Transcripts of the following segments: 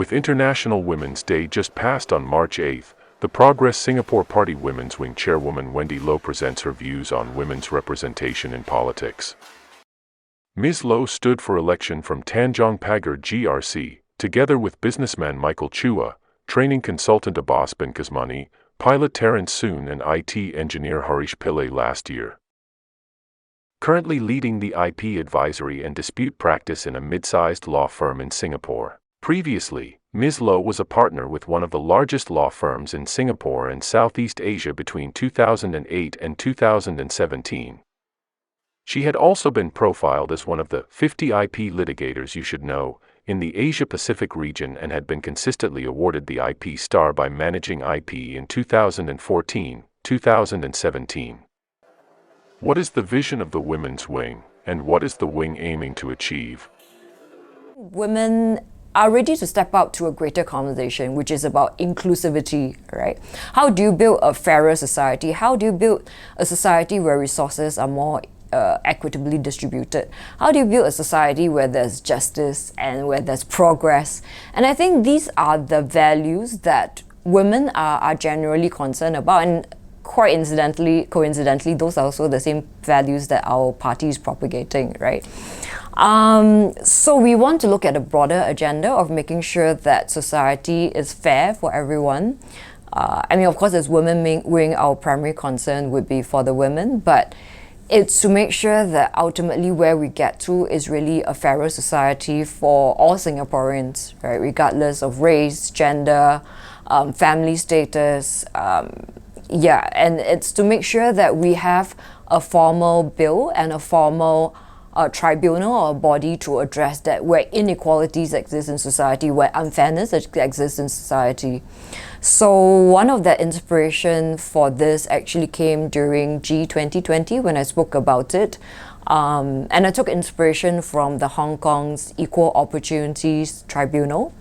With International Women's Day just passed on March 8th, the Progress Singapore Party Women's Wing chairwoman Wendy Loh presents her views on women's representation in politics. Ms. Loh stood for election from Tanjong Pagar GRC, together with businessman Michael Chua, training consultant Abbas bin Kazmani, pilot Terence Soon and IT engineer Harish Pillai last year. Currently leading the IP advisory and dispute practice in a mid-sized law firm in Singapore. Previously, Ms. Loh was a partner with one of the largest law firms in Singapore and Southeast Asia between 2008 and 2017. She had also been profiled as one of the 50 IP litigators you should know in the Asia-Pacific region and had been consistently awarded the IP star by Managing IP in 2014, 2017. What is the vision of the Women's Wing, and what is the wing aiming to achieve? Women are ready to step up to a greater conversation, which is about inclusivity, right? How do you build a fairer society? How do you build a society where resources are more equitably distributed? How do you build a society where there's justice and where there's progress? And I think these are the values that women are generally concerned about, and quite coincidentally, those are also the same values that our party is propagating, right? So we want to look at a broader agenda of making sure that society is fair for everyone. Of course, as Women Wing, our primary concern would be for the women, but it's to make sure that ultimately where we get to is really a fairer society for all Singaporeans, right? Regardless of race, gender, family status, and it's to make sure that we have a formal bill and a formal tribunal or a body to address that, where inequalities exist in society, where unfairness exists in society. So one of the inspiration for this actually came during G2020 when I spoke about it. And I took inspiration from the Hong Kong's Equal Opportunities Tribunal.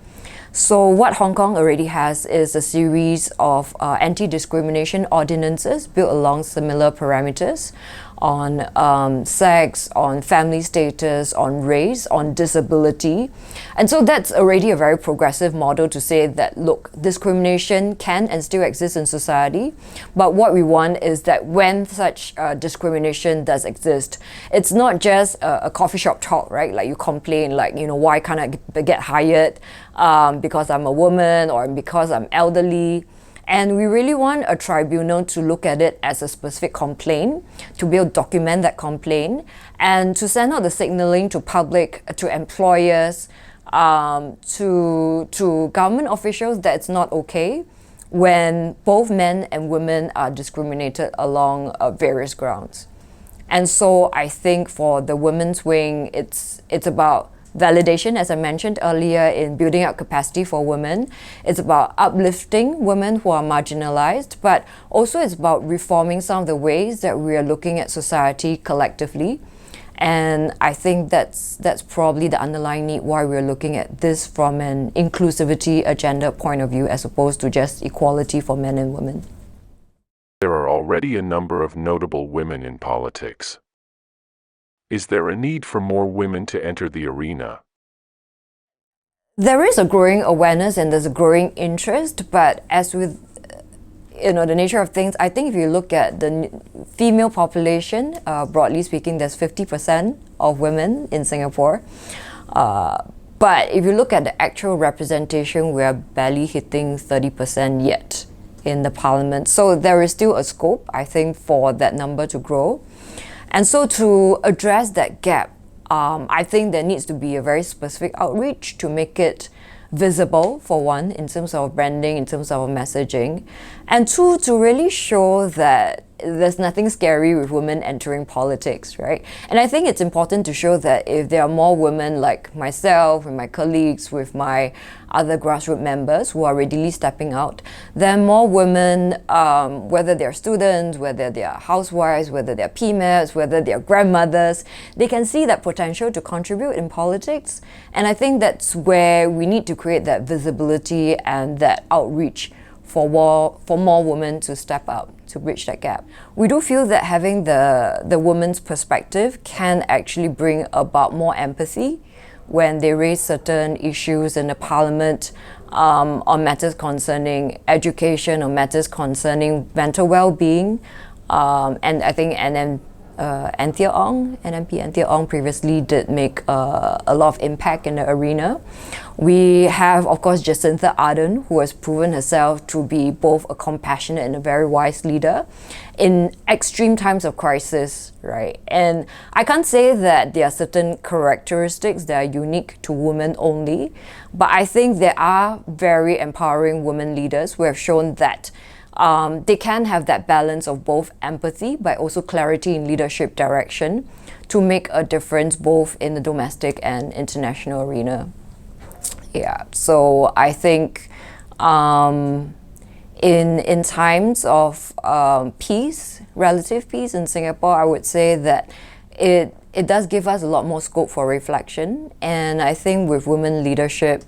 So what Hong Kong already has is a series of anti-discrimination ordinances built along similar parameters on sex, on family status, on race, on disability. And so that's already a very progressive model to say that, look, discrimination can and still exist in society, but what we want is that when such discrimination does exist, it's not just a coffee shop talk, right? Like you complain, like, why can't I get hired because I'm a woman or because I'm elderly? And we really want a tribunal to look at it as a specific complaint, to be able to document that complaint, and to send out the signaling to public, to employers, to government officials that it's not okay when both men and women are discriminated along various grounds. And so I think for the Women's Wing, it's about validation, as I mentioned earlier, in building up capacity for women. It's about uplifting women who are marginalized, but also it's about reforming some of the ways that we are looking at society collectively. And I think that's probably the underlying need why we're looking at this from an inclusivity agenda point of view, as opposed to just equality for men and women. There are already a number of notable women in politics. Is there a need for more women to enter the arena? There is a growing awareness and there's a growing interest, but as with the nature of things, I think if you look at the female population, broadly speaking, there's 50% of women in Singapore. But if you look at the actual representation, we are barely hitting 30% yet in the parliament. So there is still a scope, I think, for that number to grow. And so to address that gap, I think there needs to be a very specific outreach to make it visible, for one, in terms of branding, in terms of messaging, and two, to really show that there's nothing scary with women entering politics, right? And I think it's important to show that if there are more women like myself, with my colleagues, with my other grassroots members who are readily stepping out, then more women, whether they're students, whether they're housewives, whether they're PMEPs, whether they're grandmothers, they can see that potential to contribute in politics. And I think that's where we need to create that visibility and that outreach for more women to step up, to bridge that gap. We do feel that having the woman's perspective can actually bring about more empathy when they raise certain issues in the parliament on matters concerning education or matters concerning mental well-being. And I think NMP Anthea Ong previously did make a lot of impact in the arena. We have, of course, Jacinta Ardern, who has proven herself to be both a compassionate and a very wise leader in extreme times of crisis, right? And I can't say that there are certain characteristics that are unique to women only, but I think there are very empowering women leaders who have shown that they can have that balance of both empathy but also clarity in leadership direction to make a difference both in the domestic and international arena. Yeah, so I think in times of peace, relative peace in Singapore, I would say that it does give us a lot more scope for reflection. And I think with women leadership,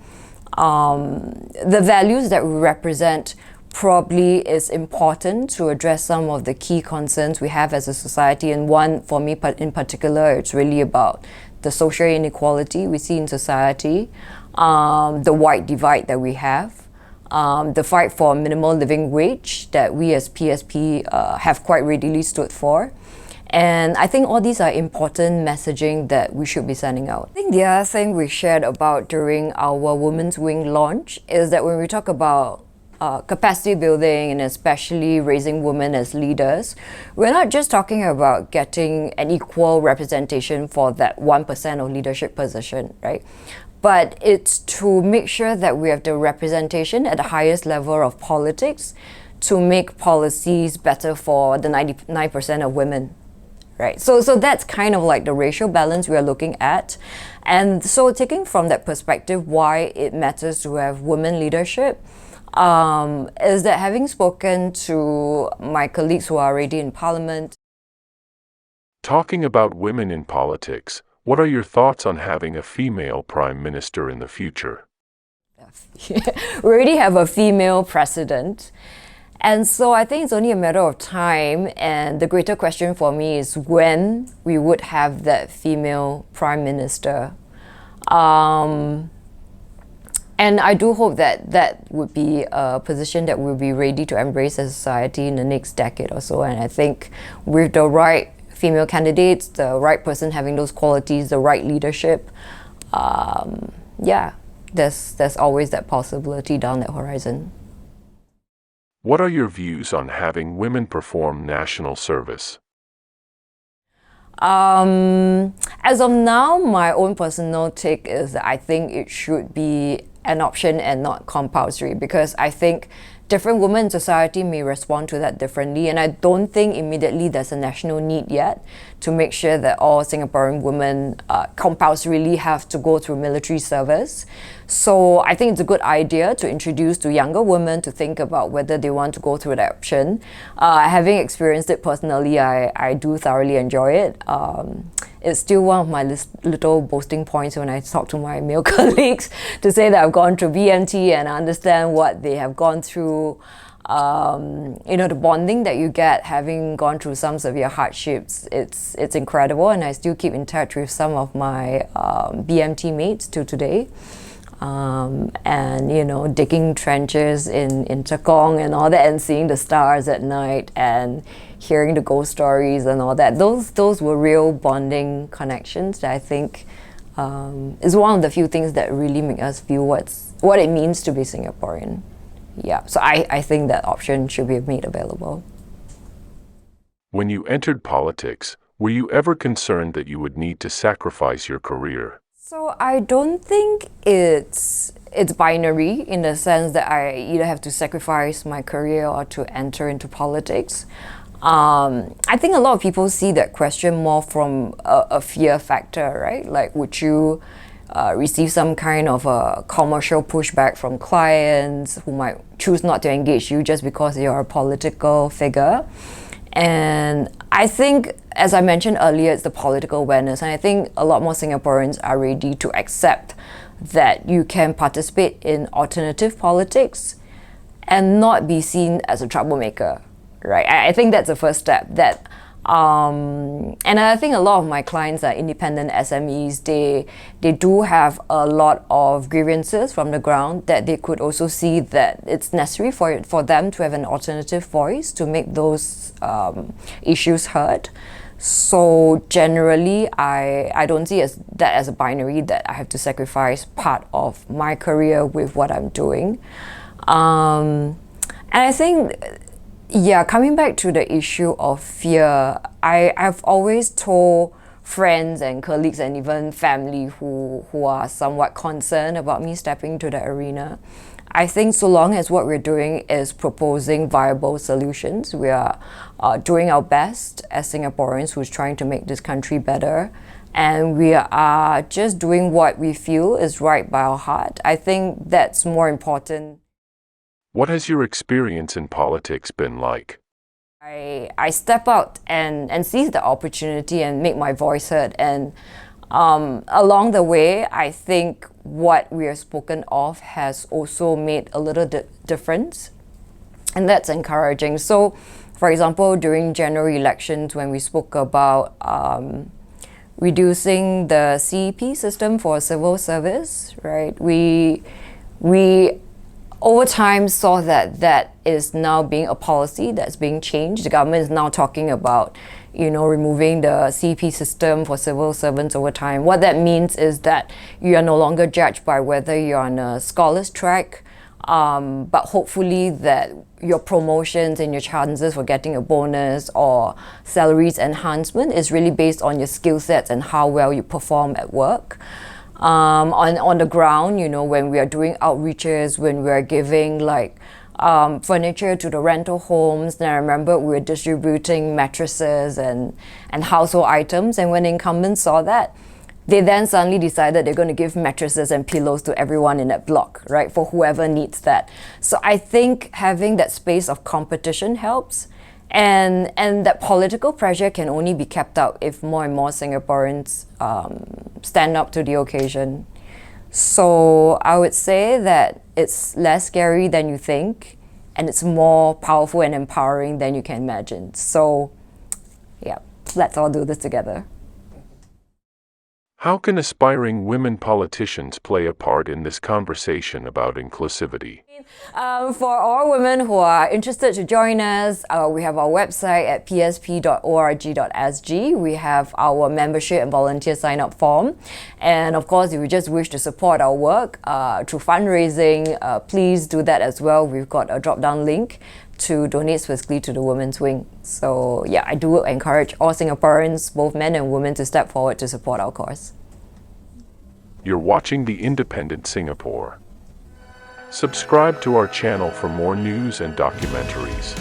the values that we represent probably is important to address some of the key concerns we have as a society. And one, for me in particular, it's really about the social inequality we see in society, the wide divide that we have, the fight for minimal living wage that we as PSP have quite readily stood for. And I think all these are important messaging that we should be sending out. I think the other thing we shared about during our Women's Wing launch is that when we talk about capacity building and especially raising women as leaders, we're not just talking about getting an equal representation for that 1% of leadership position, right? But it's to make sure that we have the representation at the highest level of politics to make policies better for the 99% of women, right? So that's kind of like the racial balance we are looking at. And so taking from that perspective, why it matters to have women leadership is that having spoken to my colleagues who are already in Parliament. Talking about women in politics, what are your thoughts on having a female Prime Minister in the future? We already have a female president. And so I think it's only a matter of time. And the greater question for me is when we would have that female Prime Minister. And I do hope that that would be a position that we'll be ready to embrace as a society in the next decade or so. And I think with the right female candidates, the right person having those qualities, the right leadership, there's always that possibility down that horizon. What are your views on having women perform national service? As of now, my own personal take is that I think it should be an option and not compulsory, because I think different women in society may respond to that differently, and I don't think immediately there's a national need yet to make sure that all Singaporean women compulsorily have to go through military service. So I think it's a good idea to introduce to younger women to think about whether they want to go through that option. Having experienced it personally, I do thoroughly enjoy it. It's still one of my little boasting points when I talk to my male colleagues to say that I've gone through BMT and I understand what they have gone through. The bonding that you get having gone through some severe hardships, it's incredible, and I still keep in touch with some of my BMT mates till today. Digging trenches in Tekong and all that, and seeing the stars at night and hearing the ghost stories and all that. Those were real bonding connections that I think is one of the few things that really make us feel what it means to be Singaporean. Yeah, so I think that option should be made available. When you entered politics, were you ever concerned that you would need to sacrifice your career? So I don't think it's binary in the sense that I either have to sacrifice my career or to enter into politics. I think a lot of people see that question more from a fear factor, right? Like, would you receive some kind of a commercial pushback from clients who might choose not to engage you just because you're a political figure? And I think, as I mentioned earlier, it's the political awareness. And I think a lot more Singaporeans are ready to accept that you can participate in alternative politics and not be seen as a troublemaker, right? I think that's the first step, that And I think a lot of my clients are independent SMEs. They do have a lot of grievances from the ground that they could also see that it's necessary for them to have an alternative voice to make those issues heard. So generally, I don't see that as a binary, that I have to sacrifice part of my career with what I'm doing. And I think, yeah, coming back to the issue of fear, I've always told friends and colleagues and even family who are somewhat concerned about me stepping into the arena. I think so long as what we're doing is proposing viable solutions, we are doing our best as Singaporeans who's trying to make this country better, and we are just doing what we feel is right by our heart. I think that's more important. What has your experience in politics been like? I step out and seize the opportunity and make my voice heard. And along the way, I think what we have spoken of has also made a little difference. And that's encouraging. So, for example, during general elections, when we spoke about reducing the CEP system for civil service, right? We over time saw that is now being a policy that's being changed. The government is now talking about, removing the CP system for civil servants over time. What that means is that you are no longer judged by whether you're on a scholar's track, but hopefully that your promotions and your chances for getting a bonus or salaries enhancement is really based on your skill sets and how well you perform at work. On the ground, when we are doing outreaches, when we are giving furniture to the rental homes, then I remember we were distributing mattresses and household items, and when incumbents saw that, they then suddenly decided they're going to give mattresses and pillows to everyone in that block, right, for whoever needs that. So I think having that space of competition helps. And that political pressure can only be kept out if more and more Singaporeans stand up to the occasion. So I would say that it's less scary than you think, and it's more powerful and empowering than you can imagine. So yeah, let's all do this together. How can aspiring women politicians play a part in this conversation about inclusivity? For all women who are interested to join us, we have our website at psp.org.sg. We have our membership and volunteer sign-up form. And of course, if you just wish to support our work through fundraising, please do that as well. We've got a drop-down link to donate specifically to the Women's Wing. So yeah, I do encourage all Singaporeans, both men and women, to step forward to support our cause. You're watching The Independent Singapore. Subscribe to our channel for more news and documentaries.